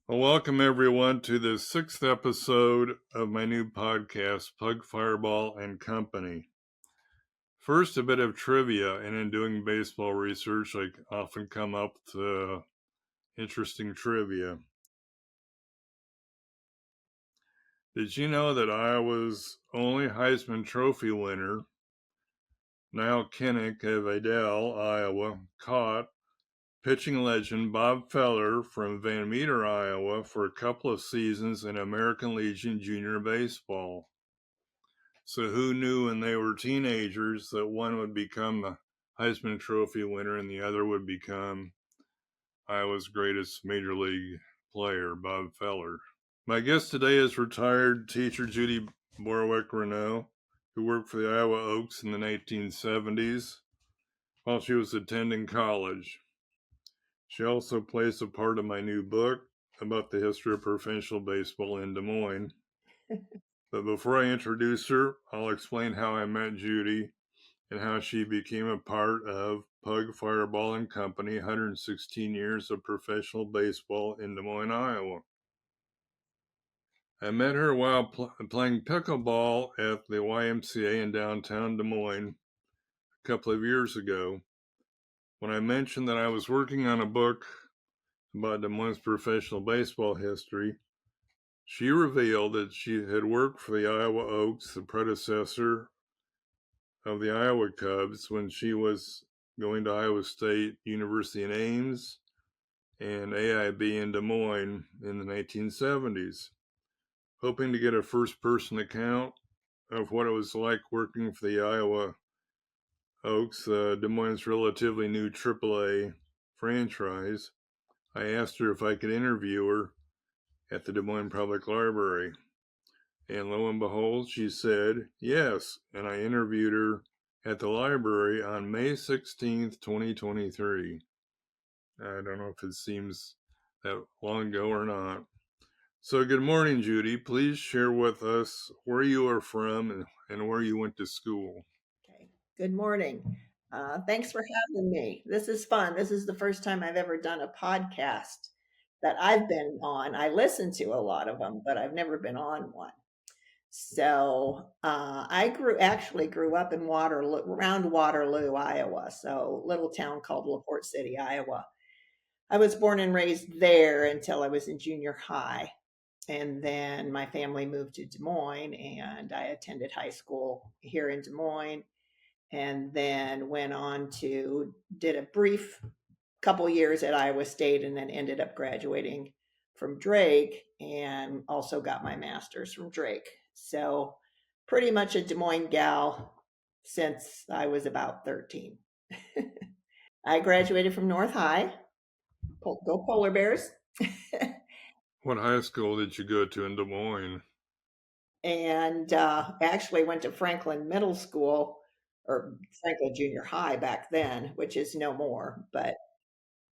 Well, welcome everyone to the 6th episode of my new podcast, Pug Fireball and Company. First, a bit of trivia, and in doing baseball research, I often come up with interesting trivia. Did you know that Iowa's only Heisman Trophy winner, Niall Kinnick of Adel, Iowa, caught pitching legend Bob Feller from Van Meter, Iowa, for a couple of seasons in American Legion Junior Baseball? So who knew when they were teenagers that one would become the Heisman Trophy winner and the other would become Iowa's greatest major league player, Bob Feller? My guest today is retired teacher Judy Brorwick Renoux, who worked for the Iowa Oaks in the 1970s while she was attending college. She also plays a part of my new book about the history of professional baseball in Des Moines. But before I introduce her, I'll explain how I met Judy and how she became a part of Pug Fireball and Company, 116 years of professional baseball in Des Moines, Iowa. I met her while playing pickleball at the YMCA in downtown Des Moines a couple of years ago. When I mentioned that I was working on a book about Des Moines professional baseball history, she revealed that she had worked for the Iowa Oaks, the predecessor of the Iowa Cubs, when she was going to Iowa State University in Ames and AIB in Des Moines in the 1970s, hoping to get a first-person account of what it was like working for the Iowa Oaks, Des Moines' relatively new AAA franchise. I asked her if I could interview her at the Des Moines Public Library. And lo and behold, she said yes, and I interviewed her at the library on May 16th, 2023. I don't know if it seems that long ago or not. So good morning, Judy. Please share with us where you are from and where you went to school. Okay. Good morning. Thanks for having me. This is fun. This is the first time I've ever done a podcast that I've been on. I listen to a lot of them, but I've never been on one. So I actually grew up in Waterloo, around Waterloo, Iowa. So little town called LaPorte City, Iowa. I was born and raised there until I was in junior high. And then my family moved to Des Moines, and I attended high school here in Des Moines, and then went on to did a brief couple years at Iowa State, and then ended up graduating from Drake, and also got my master's from Drake. So pretty much a Des Moines gal since I was about 13. I graduated from North High. Go Polar Bears. What high school did you go to in Des Moines? And actually went to Franklin Middle School, or Franklin Junior High back then, which is no more, but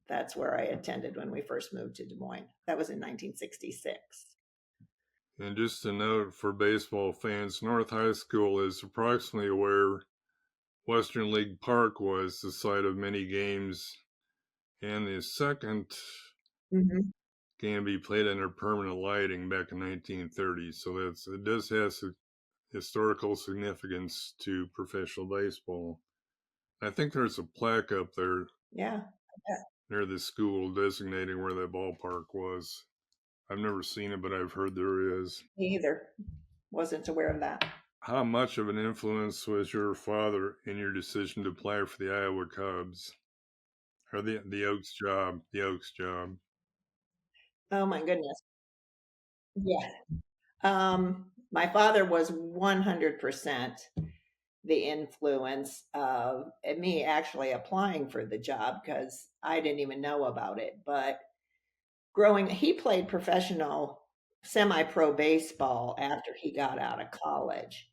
that's where I attended when we first moved to Des Moines. That was in 1966. And just a note for baseball fans, North High School is approximately where Western League Park was, the site of many games, and the second Mm-hmm. game be played under permanent lighting back in 1930. So it does have historical significance to professional baseball. I think there's a plaque up there Yeah. near the school designating where that ballpark was. I've never seen it, but I've heard there is. Me either. Wasn't aware of that. How much of an influence was your father in your decision to play for the Iowa Cubs? Or the Oaks job? The Oaks job. Oh my goodness. Yeah. My father was 100% the influence of me actually applying for the job, because I didn't even know about it. But he played professional semi-pro baseball after he got out of college.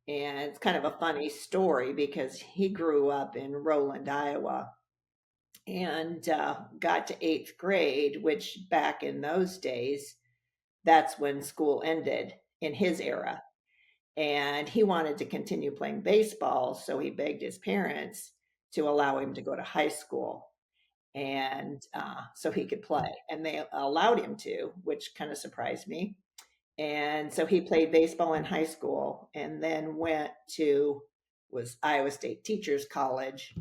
And it's kind of a funny story because he grew up in Roland, Iowa, and got to eighth grade, which back in those days, that's when school ended in his era. And he wanted to continue playing baseball, so he begged his parents to allow him to go to high school. and so he could play. And they allowed him to, which kind of surprised me. And so he played baseball in high school and then went to was Iowa State Teachers College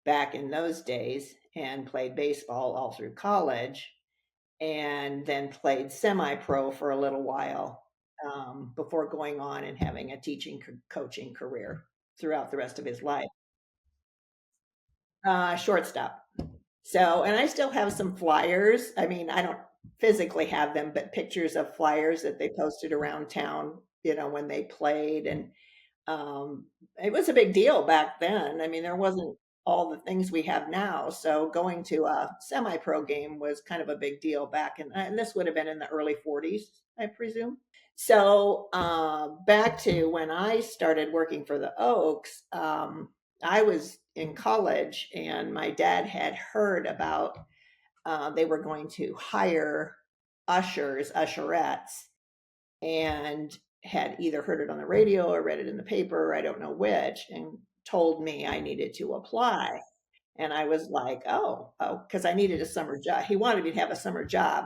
back in those days and played baseball all through college and then played semi-pro for a little while before going on and having a teaching coaching career throughout the rest of his life. Shortstop. So, and I still have some flyers. I mean, I don't physically have them, but pictures of flyers that they posted around town, when they played. And it was a big deal back then. I mean, there wasn't all the things we have now. So going to a semi-pro game was kind of a big deal back in, and this would have been in the early 40s, I presume. So back to when I started working for the Oaks, I was in college and my dad had heard about they were going to hire ushers, usherettes, and had either heard it on the radio or read it in the paper, I don't know which, and told me I needed to apply. And I was like, oh, because I needed a summer job. He wanted me to have a summer job,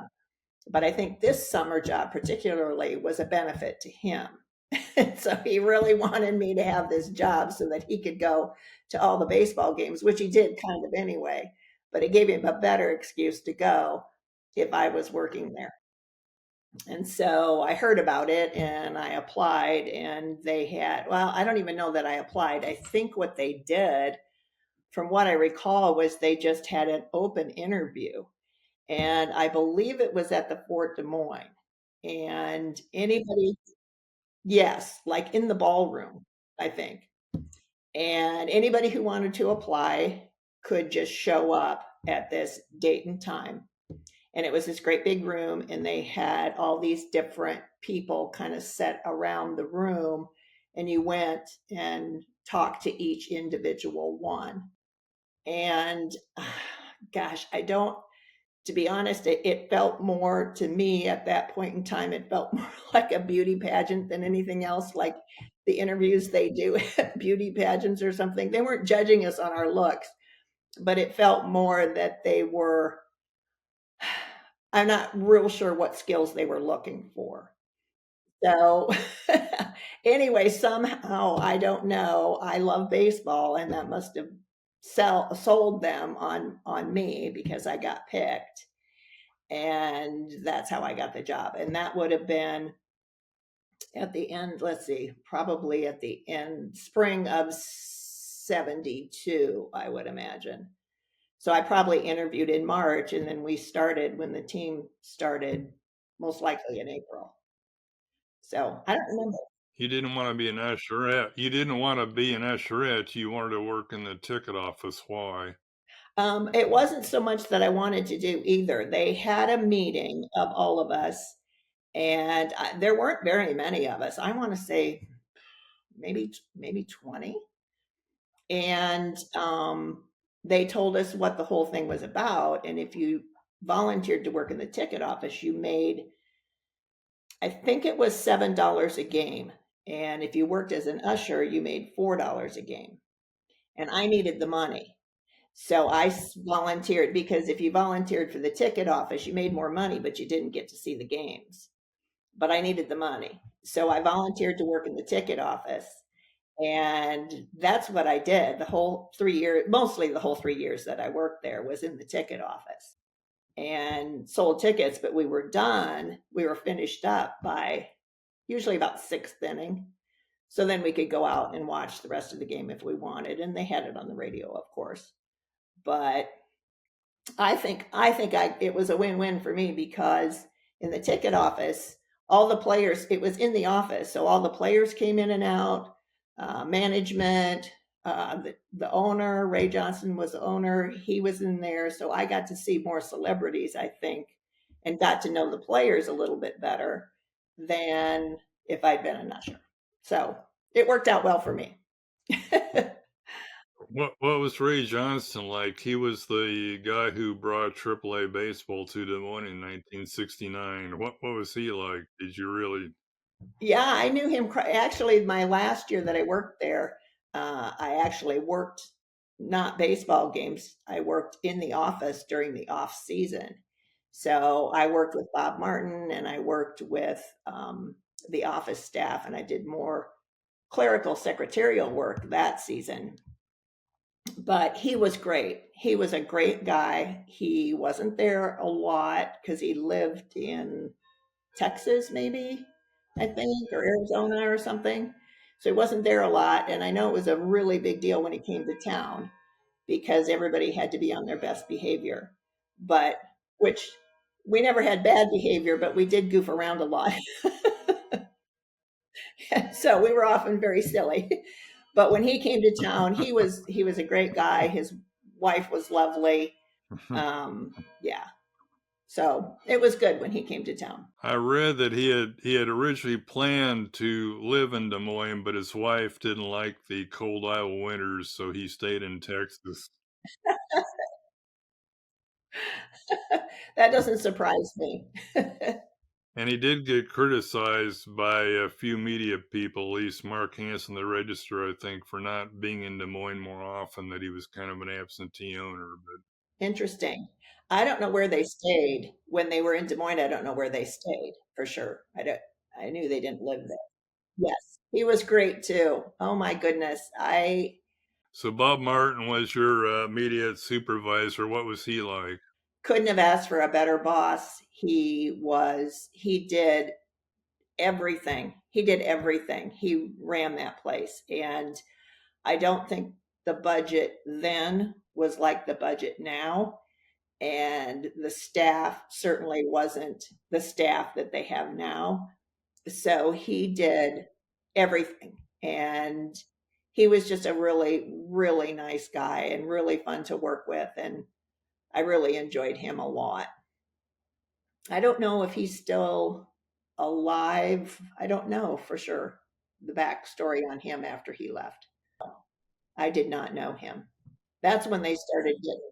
but I think this summer job particularly was a benefit to him. So he really wanted me to have this job so that he could go to all the baseball games, which he did kind of anyway, but it gave him a better excuse to go if I was working there. And so I heard about it and I applied, and they had, well, I don't even know that I applied. I think what they did, from what I recall, was they just had an open interview. And I believe it was at the Fort Des Moines. And anybody, yes, like in the ballroom, I think. And anybody who wanted to apply could just show up at this date and time. And it was this great big room, and they had all these different people kind of set around the room, and you went and talked to each individual one. And gosh, I don't, to be honest, it felt more to me at that point in time, it felt more like a beauty pageant than anything else, like the interviews they do at beauty pageants or something. They weren't judging us on our looks, but it felt more that they were, I'm not real sure what skills they were looking for. So anyway, somehow, I don't know, I love baseball, and that must have sold them on me because I got picked. And that's how I got the job. And that would have been at the end, let's see, probably at the end, spring of 72, I would imagine. So I probably interviewed in March, and then we started when the team started, most likely in April. So I don't remember. You didn't want to be an usherette. You didn't want to be an usherette. You wanted to work in the ticket office. Why? It wasn't so much that I wanted to do either. They had a meeting of all of us, and there weren't very many of us. I want to say maybe 20. And they told us what the whole thing was about. And if you volunteered to work in the ticket office, you made, I think it was $7 a game. And if you worked as an usher, you made $4 a game. And I needed the money. So I volunteered, because if you volunteered for the ticket office, you made more money, but you didn't get to see the games. But I needed the money. So I volunteered to work in the ticket office. And that's what I did the whole 3 years, mostly the whole 3 years that I worked there was in the ticket office and sold tickets. But we were done, we were finished up by usually about sixth inning. So then we could go out and watch the rest of the game if we wanted. And they had it on the radio, of course. But I think it was a win-win for me, because in the ticket office, all the players, it was in the office, so all the players came in and out, management, the owner, Ray Johnson was the owner, he was in there, so I got to see more celebrities, I think, and got to know the players a little bit better than if I'd been an usher. So it worked out well for me. What was Ray Johnson like? He was the guy who brought AAA baseball to Des Moines in 1969. What was he like? Did you really? Yeah, I knew him. Actually, my last year that I worked there, I actually worked not baseball games. I worked in the office during the off season. So I worked with Bob Martin and I worked with the office staff, and I did more clerical secretarial work that season. But he was great. He was a great guy. He wasn't there a lot because he lived in Texas, maybe, I think, or Arizona or something. So he wasn't there a lot. And I know it was a really big deal when he came to town because everybody had to be on their best behavior. But which we never had bad behavior, but we did goof around a lot. So we were often very silly. But when he came to town, he was a great guy. His wife was lovely. Yeah. So it was good when he came to town. I read that he had originally planned to live in Des Moines, but his wife didn't like the cold Iowa winters, so he stayed in Texas. That doesn't surprise me. And he did get criticized by a few media people, at least Mark Hansen, the Register, I think, for not being in Des Moines more often, that he was kind of an absentee owner. But Interesting. I don't know where they stayed when they were in Des Moines. I don't know where they stayed for sure. I knew they didn't live there. Yes. He was great too. Oh my goodness. I so Bob Martin was your immediate supervisor. What was he like? couldn't have asked for a better boss. He did everything. He did everything. He ran that place. And I don't think the budget then was like the budget now. And the staff certainly wasn't the staff that they have now. So he did everything. And he was just a really, really nice guy and really fun to work with. And I really enjoyed him a lot. I don't know if he's still alive. I don't know for sure the backstory on him after he left. I did not know him. That's when they started getting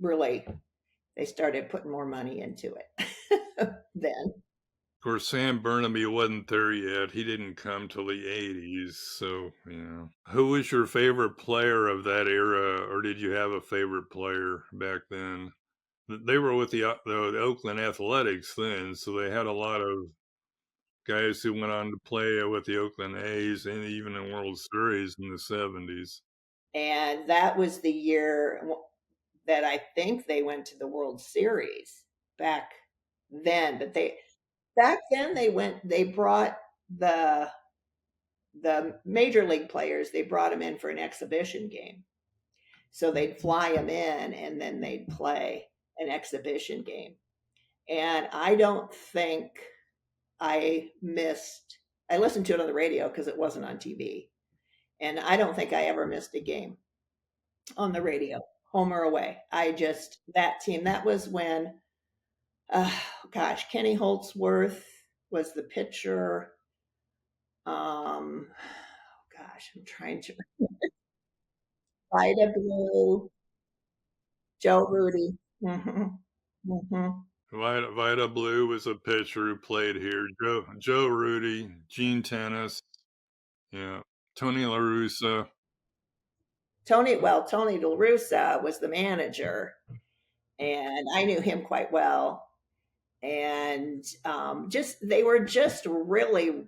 really, they started putting more money into it then. Of course, Sam Burnaby wasn't there yet. He didn't come till the 80s. So, yeah. Who was your favorite player of that era, or did you have a favorite player back then? They were with the Oakland Athletics then, so they had a lot of guys who went on to play with the Oakland A's and even in World Series in the 70s. And that was the year that I think they went to the World Series back then. But back then they brought the major league players, they brought them in for an exhibition game. So they'd fly them in and then they'd play an exhibition game. And I don't think I missed, I listened to it on the radio because it wasn't on TV. And I don't think I ever missed a game on the radio, home or away. That team, that was when, uh, gosh, Kenny Holtzworth was the pitcher. Gosh, I'm trying to, Vida Blue, Joe Rudy. Hmm. Hmm. Vida Blue was a pitcher who played here. Joe Rudy, Gene Tennis, yeah, Tony La Russa. Tony La Russa was the manager, and I knew him quite well. And they were just really,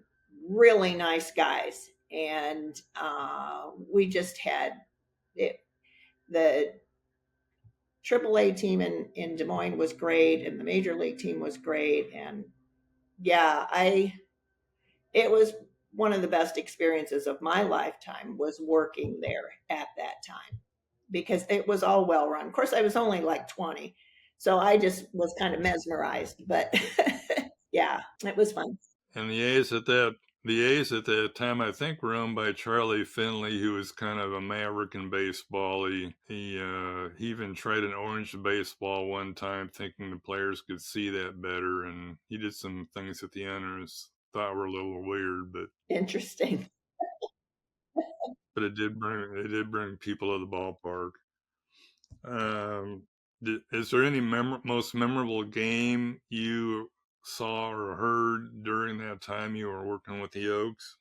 really nice guys. And we just had it, the AAA team in Des Moines was great, and the major league team was great. And yeah, it was one of the best experiences of my lifetime was working there at that time because it was all well run. Of course, I was only like 20, so I just was kind of mesmerized. But yeah, it was fun. And the A's at that time, I think, were owned by Charlie Finley, who was kind of a maverick in baseball. He even tried an orange baseball one time, thinking the players could see that better, and he did some things that the owners thought were a little weird, Interesting. but it did bring people to the ballpark. Um, is there any most memorable game you saw or heard during that time you were working with the Oaks?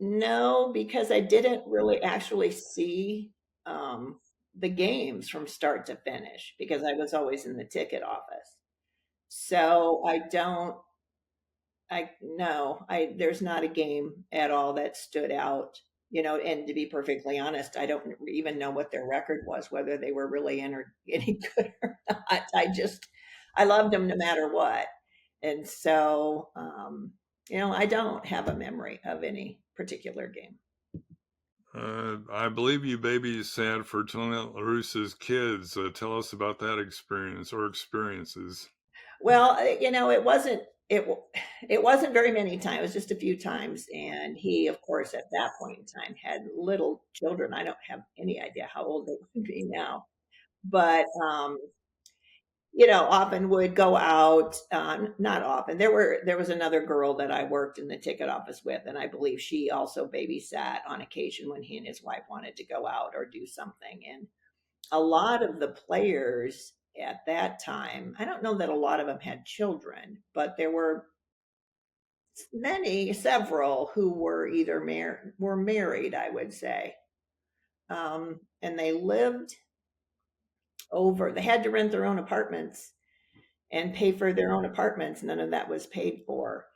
No, because I didn't really actually see. the games from start to finish because I was always in the ticket office. So I don't, I no, I there's not a game at all that stood out, and to be perfectly honest, I don't even know what their record was, whether they were really any good or not. I loved them no matter what. And so, I don't have a memory of any particular game. I believe you babysat for Tony LaRusse's kids. Tell us about that experience or experiences. Well, it it wasn't very many times. It was just a few times, and he, of course, at that point in time, had little children. I don't have any idea how old they would be now, but often would go out. Not often. There was another girl that I worked in the ticket office with, and I believe she also babysat on occasion when he and his wife wanted to go out or do something. And a lot of the players at that time, I don't know that a lot of them had children, but there were several who were either were married, I would say. And they had to rent their own apartments and pay for their own apartments. None of that was paid for.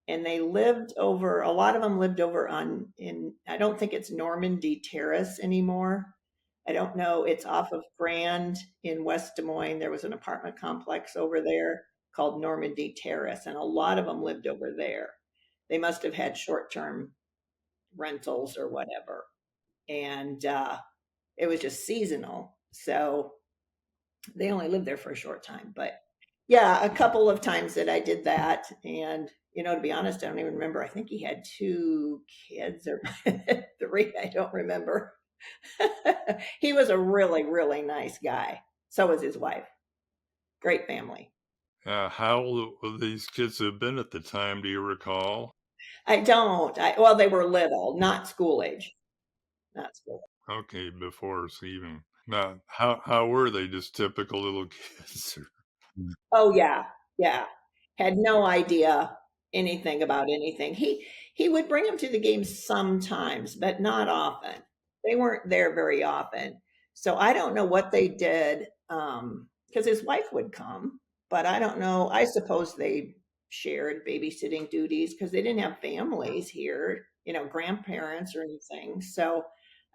And a lot of them lived over I don't think it's Normandy Terrace anymore. I don't know. It's off of Grand in West Des Moines. There was an apartment complex over there called Normandy Terrace, and a lot of them lived over there. They must have had short-term rentals or whatever. And it was just seasonal. So they only lived there for a short time. But yeah, a couple of times that I did that. And, to be honest, I don't even remember. I think he had 2 kids or 3. I don't remember. He was a really, really nice guy. So was his wife. Great family. How old would these kids have been at the time? Do you recall? I don't. Well, they were little, not school age. Not school. Okay, before even. Now, how were they? Just typical little kids? Oh yeah, yeah. Had no idea anything about anything. He would bring them to the games sometimes, but not often. They weren't there very often. So I don't know what they did because his wife would come, but I don't know. I suppose they shared babysitting duties because they didn't have families here, grandparents or anything. So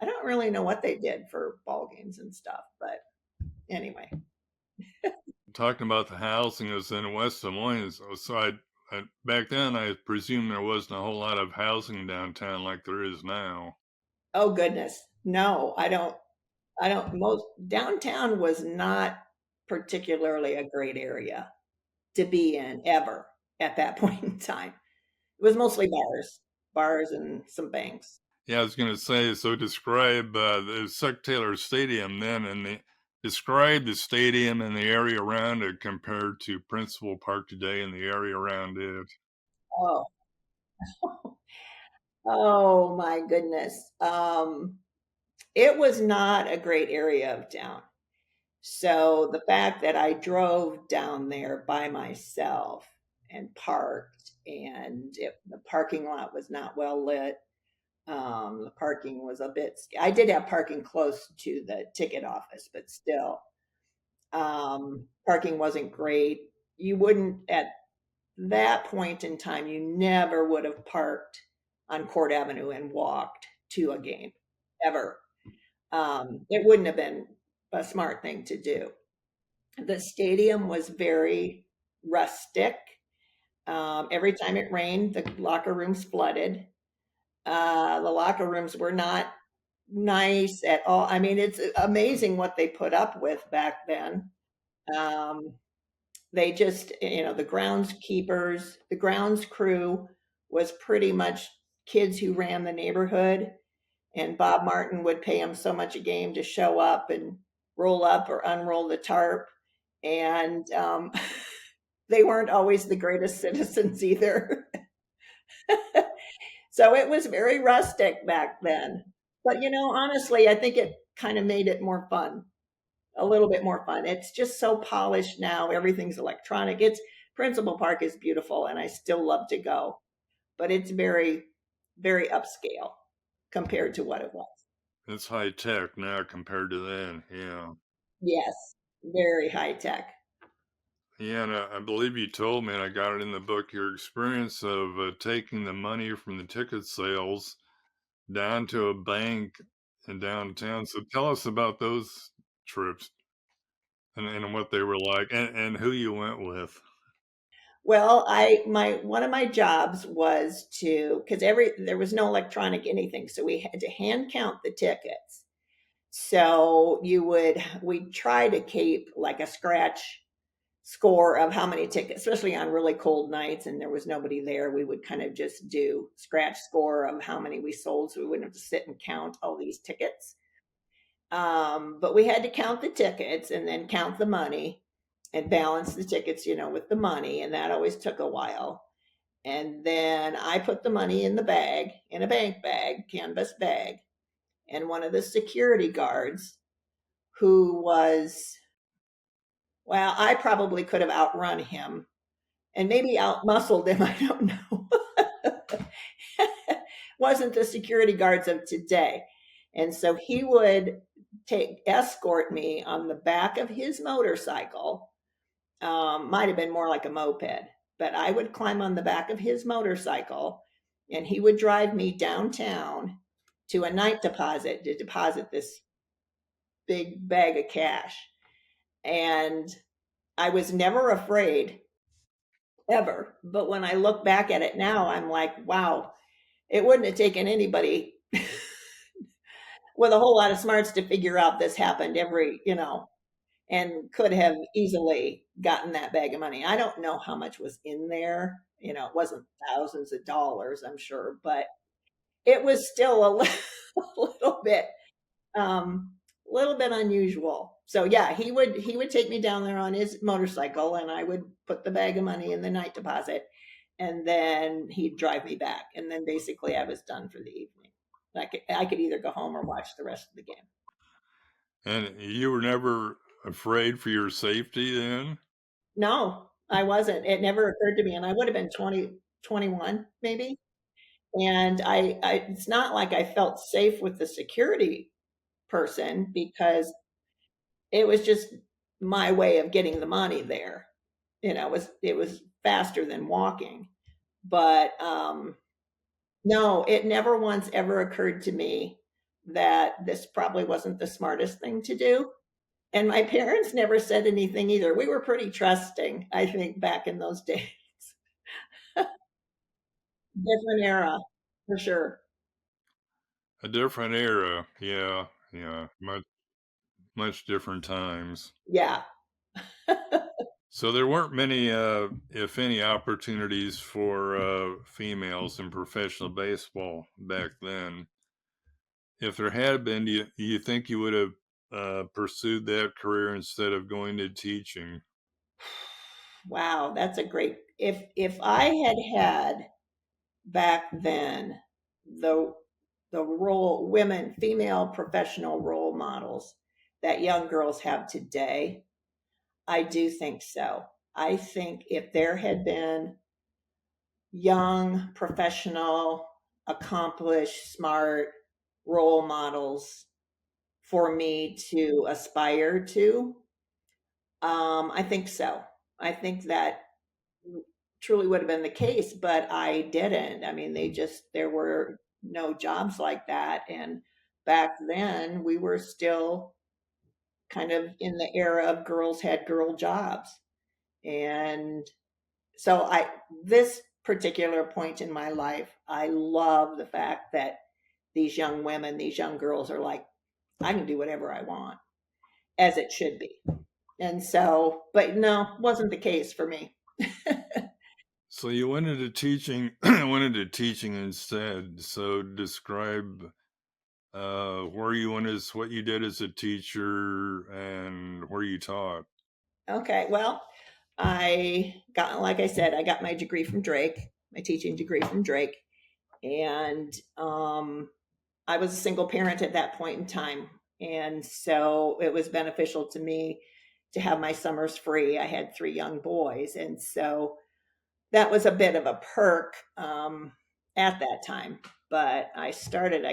I don't really know what they did for ball games and stuff, but anyway. Talking about the housing, it was in West Des Moines. So back then, I presume there wasn't a whole lot of housing downtown like there is now. Oh goodness. No, I don't most downtown was not particularly a great area to be in ever at that point in time. It was mostly bars and some banks. Yeah, I was going to say, so describe the Suck Taylor Stadium then, describe the stadium and the area around it compared to Principal Park today and the area around it. Oh, oh my goodness. It was not a great area of town. So the fact that I drove down there by myself and parked, and the parking lot was not well lit. The parking was a bit. I did have parking close to the ticket office, but still, parking wasn't great. You wouldn't at that point in time. You never would have parked on Court Avenue and walked to a game ever. It wouldn't have been a smart thing to do. The stadium was very rustic. Every time it rained, the locker rooms flooded. The locker rooms were not nice at all. I mean, it's amazing what they put up with back then. Um, they just, the groundskeepers, the grounds crew was pretty much kids who ran the neighborhood, and Bob Martin would pay them so much a game to show up and roll up or unroll the tarp. And they weren't always the greatest citizens either. So it was very rustic back then. But honestly, I think it kind of made it more fun, a little bit more fun. It's just so polished now. Everything's electronic. It's Principal Park is beautiful and I still love to go, but it's very, very upscale compared to what it was. It's high tech now compared to then. Yeah. Yes, very high tech. Yeah, and I believe you told me, and I got it in the book, your experience of taking the money from the ticket sales down to a bank in downtown. So tell us about those trips and what they were like and who you went with. Well, my one of my jobs was to, because there was no electronic anything, so we had to hand count the tickets. So we'd try to keep like a scratch score of how many tickets, especially on really cold nights and there was nobody there. We would kind of just do scratch score of how many we sold, so we wouldn't have to sit and count all these tickets. But we had to count the tickets and then count the money and balance the tickets, with the money, and that always took a while. And then I put the money in the bag, in a bank bag, canvas bag, and one of the security guards, who was, well, I probably could have outrun him and maybe outmuscled him, I don't know. Wasn't the security guards of today. And so he would escort me on the back of his motorcycle. Might have been more like a moped, but I would climb on the back of his motorcycle and he would drive me downtown to a night deposit to deposit this big bag of cash. And I was never afraid ever. But when I look back at it now, I'm like, wow, it wouldn't have taken anybody with a whole lot of smarts to figure out this happened and could have easily gotten that bag of money. I don't know how much was in there. It wasn't thousands of dollars, I'm sure, but it was still a little bit um little bit unusual. So yeah, he would take me down there on his motorcycle and I would put the bag of money in the night deposit and then he'd drive me back and then basically I was done for the evening. I could either go home or watch the rest of the game. And you were never afraid for your safety then? No, I wasn't. It never occurred to me, and I would have been 20, 21, maybe. And it's not like I felt safe with the security person because it was just my way of getting the money there. It was faster than walking. But no, it never once ever occurred to me that this probably wasn't the smartest thing to do. And my parents never said anything either. We were pretty trusting, I think, back in those days. Different era, for sure. A different era. Yeah, yeah. Much different times. Yeah. So there weren't many, if any, opportunities for females in professional baseball back then. If there had been, do you think you would have pursued that career instead of going to teaching? Wow, that's a great if I had had back then the female professional role models that young girls have today, I do think so. I think if there had been young, professional, accomplished, smart role models for me to aspire to, I think so. I think that truly would have been the case, but I didn't. I mean, there were no jobs like that. And back then, we were still kind of in the era of girls had girl jobs. And so this particular point in my life, I love the fact that these young women, these young girls are like, I can do whatever I want, as it should be. And so, but no, wasn't the case for me. So you went into teaching, went into teaching instead. So describe where you went as what you did as a teacher and where you taught. Okay, well, like I said, I got my degree from Drake, my teaching degree from Drake, and I was a single parent at that point in time, and so it was beneficial to me to have my summers free. I had three young boys, and so that was a bit of a perk at that time. but I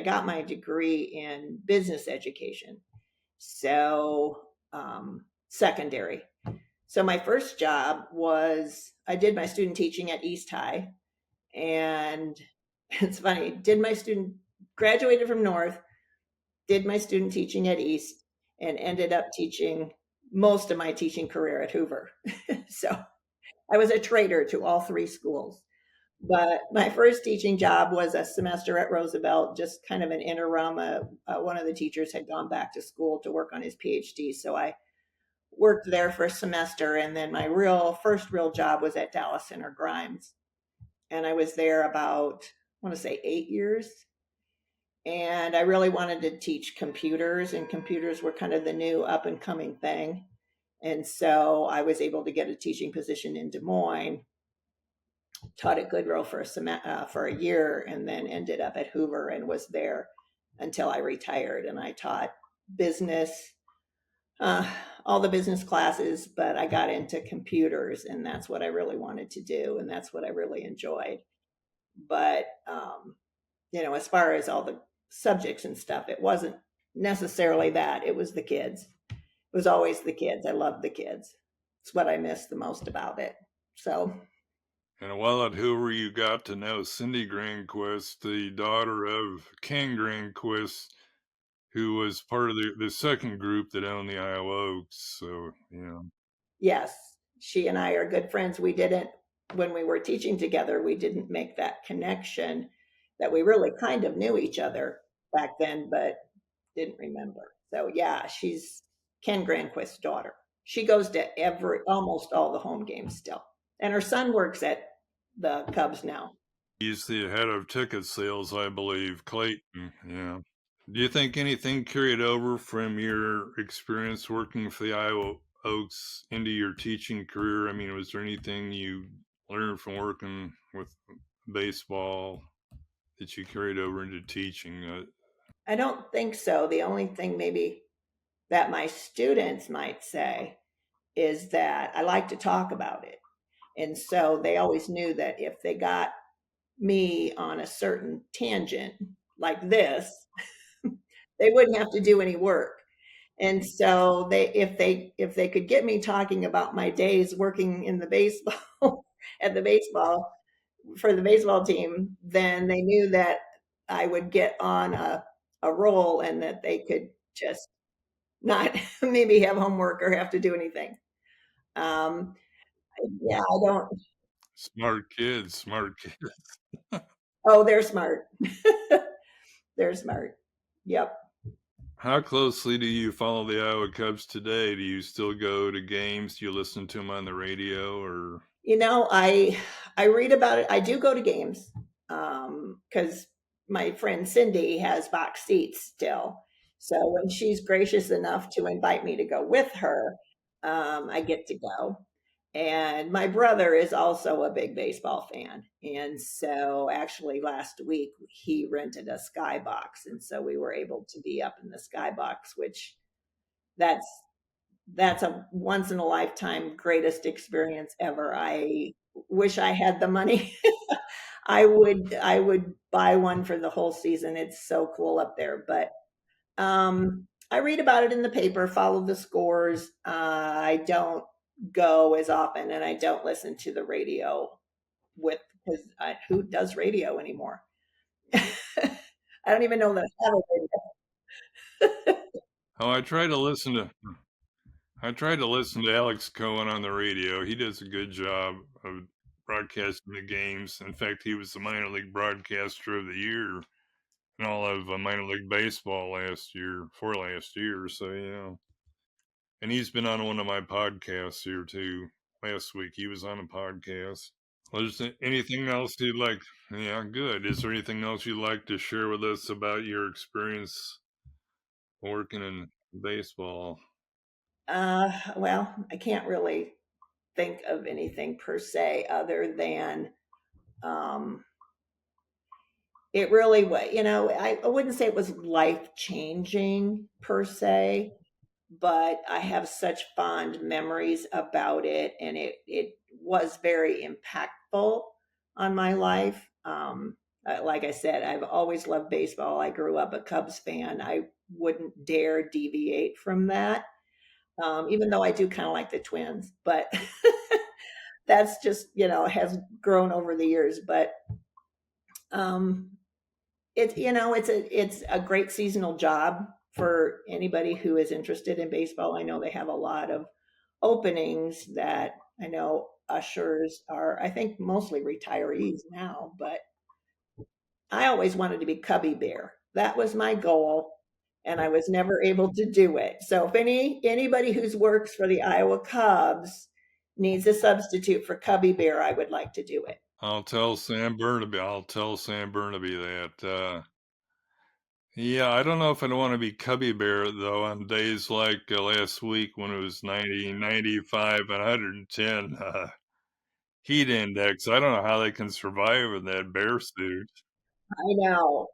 got my degree in business education. So, secondary. So my first job was I did my student teaching at East High, and it's funny, graduated from North, did my student teaching at East, and ended up teaching most of my teaching career at Hoover. So I was a traitor to all three schools. But my first teaching job was a semester at Roosevelt, just kind of an interim. One of the teachers had gone back to school to work on his PhD, so I worked there for a semester, and then my first real job was at Dallas Center Grimes, and I was there about, I want to say, 8 years. And I really wanted to teach computers, and computers were kind of the new up and coming thing. And so I was able to get a teaching position in Des Moines, taught at Goodwill for a year, and then ended up at Hoover and was there until I retired. And I taught business, uh, all the business classes, but I got into computers, and that's what I really wanted to do, and that's what I really enjoyed. But as far as all the subjects and stuff, it wasn't necessarily that. It was the kids. It was always the kids. I loved the kids. It's what I miss the most about it. So, And while at Hoover, you got to know Cindy Granquist, the daughter of Ken Granquist, who was part of the second group that owned the Iowa Oaks. So, yes, she and I are good friends. When we were teaching together, we didn't make that connection that we really kind of knew each other back then, but didn't remember. So, yeah, she's Ken Granquist's daughter. She goes to almost all the home games still. And her son works at the Cubs now. he's the head of ticket sales, I believe, Clayton. Yeah. Do you think anything carried over from your experience working for the Iowa Oaks into your teaching career? I mean, was there anything you learned from working with baseball that you carried over into teaching? I don't think so. The only thing maybe that my students might say is that I like to talk about it. And so they always knew that if they got me on a certain tangent like this, they wouldn't have to do any work. And so if they could get me talking about my days working in the baseball at the baseball for the baseball team, then they knew that I would get on a roll, and that they could just not maybe have homework or have to do anything. Um, yeah, I don't. Smart kids, smart kids. Oh, they're smart. They're smart. Yep. How closely do you follow the Iowa Cubs today? Do you still go to games? Do you listen to them on the radio or? I read about it. I do go to games because my friend Cindy has box seats still. So when she's gracious enough to invite me to go with her, I get to go. And my brother is also a big baseball fan. And so actually last week he rented a skybox. And so we were able to be up in the skybox, which that's that's a once in a lifetime greatest experience ever. I wish I had the money. I would buy one for the whole season. It's so cool up there. But I read about it in the paper, follow the scores. I don't go as often, and I don't listen to the radio with because who does radio anymore? I don't even know that I have a radio. Oh, I tried to listen to Alex Cohen on the radio. He does a good job of broadcasting the games. In fact, he was the minor league broadcaster of the year in all of minor league baseball for last year. So, yeah. And he's been on one of my podcasts here too. Last week he was on a podcast. Well, is there anything else you'd like? Yeah, good. Is there anything else you'd like to share with us about your experience working in baseball? Well, I can't really think of anything per se other than um, it really was, I wouldn't say it was life changing per se, but I have such fond memories about it, and it was very impactful on my life. like I said, I've always loved baseball. I grew up a Cubs fan. I wouldn't dare deviate from that, even though I do kind of like the Twins, but that's just, has grown over the years. But um, it's a great seasonal job for anybody who is interested in baseball. I know they have a lot of openings that I know ushers are, I think, mostly retirees now, but I always wanted to be Cubby Bear. That was my goal, and I was never able to do it. So if anybody who's works for the Iowa Cubs needs a substitute for Cubby Bear, I would like to do it. I'll tell Sam Burnaby. I'll tell Sam Burnaby that. Yeah, I don't know if I'd want to be Cubby Bear, though, on days like last week when it was 90, 95, and 110 heat index. I don't know how they can survive in that bear suit. I know.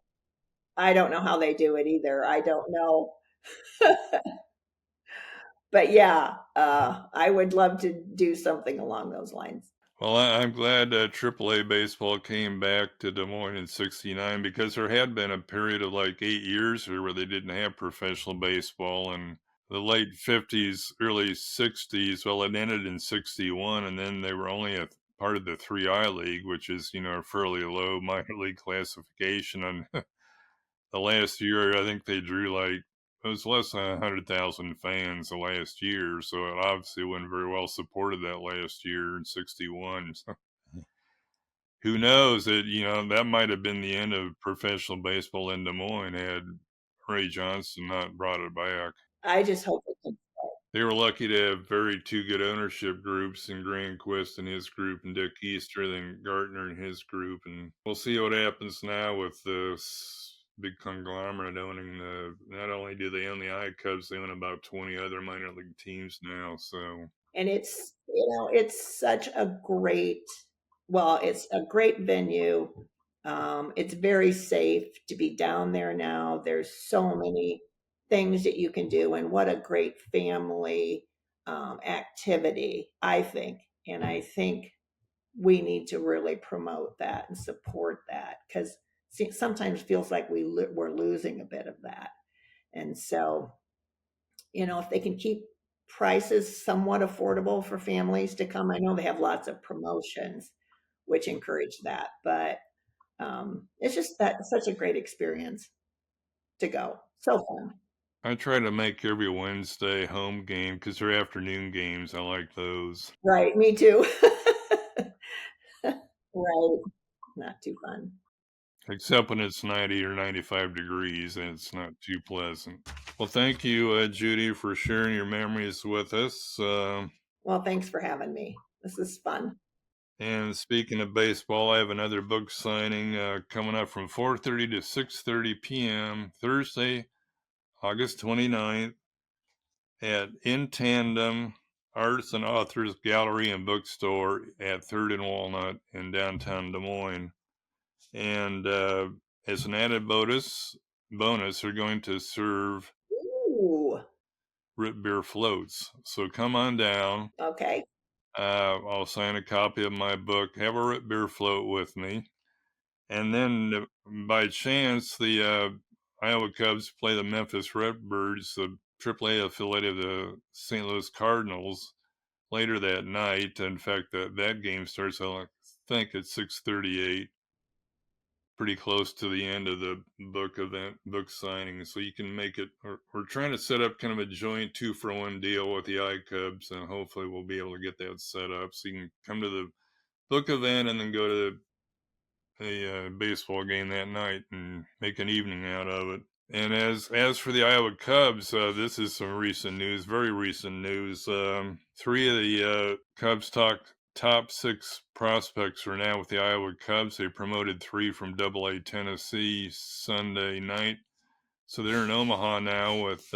I don't know how they do it either. I don't know. But yeah, I would love to do something along those lines. Well, I'm glad AAA baseball came back to Des Moines in '69 because there had been a period of like 8 years here where they didn't have professional baseball in the late '50s, early '60s. Well, it ended in '61, and then they were only a part of the 3I League, which is, a fairly low minor league classification. And the last year, I think they drew it was less than 100,000 fans the last year, so it obviously wasn't very well supported that last year in '61. So who knows? That might have been the end of professional baseball in Des Moines had Ray Johnson not brought it back. I just hope it can. They were lucky to have two good ownership groups in Granquist and his group and Dick Easter, then Gartner and his group. And we'll see what happens now with this big conglomerate owning not only do they own the I Cubs, they own about 20 other minor league teams now. So, And it's such a it's a great venue. It's very safe to be down there now. There's so many things that you can do, and what a great family activity, I think. And I think we need to really promote that and support that, because sometimes feels like we're losing a bit of that. And so, if they can keep prices somewhat affordable for families to come, I know they have lots of promotions which encourage that, but it's just that such a great experience to go. So fun. I try to make every Wednesday home game because they're afternoon games. I like those. Right, me too. Right, not too fun. Except when it's 90 or 95 degrees and it's not too pleasant. Well, thank you, Judy, for sharing your memories with us. Well, thanks for having me. This is fun. And speaking of baseball, I have another book signing coming up from 4:30 to 6:30 p.m. Thursday, August 29th at In Tandem Arts and Authors Gallery and Bookstore at 3rd and Walnut in downtown Des Moines. And as an added bonus, they're going to serve Ooh, root beer floats. So come on down. okay. I'll sign a copy of my book. Have a root beer float with me. And then by chance, the Iowa Cubs play the Memphis Redbirds, the AAA affiliate of the St. Louis Cardinals, later that night. In fact, that game starts, I think, at 6:38. Pretty close to the end of the book signing, so you can make it. We're trying to set up kind of a joint 2-for-1 deal with the iCubs, and hopefully we'll be able to get that set up so you can come to the book event and then go to a baseball game that night and make an evening out of it. And as for the Iowa Cubs, this is some recent news, very recent news. 3 of the Cubs top 6 prospects are now with the Iowa Cubs. They promoted 3 from AA Tennessee Sunday night. So they're in Omaha now with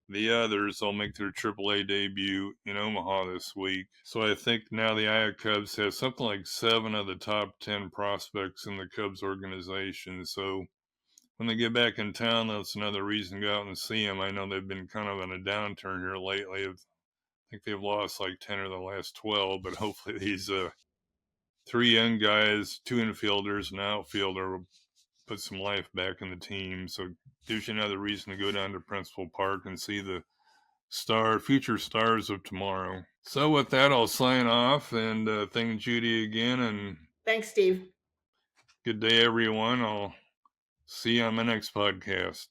the others. They'll make their AAA debut in Omaha this week. So I think now the Iowa Cubs have something like 7 of the top 10 prospects in the Cubs organization. So when they get back in town, that's another reason to go out and see them. I know they've been kind of in a downturn here lately. I think they've lost like 10 of the last 12, but hopefully these 3 young guys, 2 infielders, an outfielder, put some life back in the team. So gives you another reason to go down to Principal Park and see the future stars of tomorrow. So with that, I'll sign off and thank Judy again, and Thanks, Steve. good day, everyone. I'll see you on my next podcast.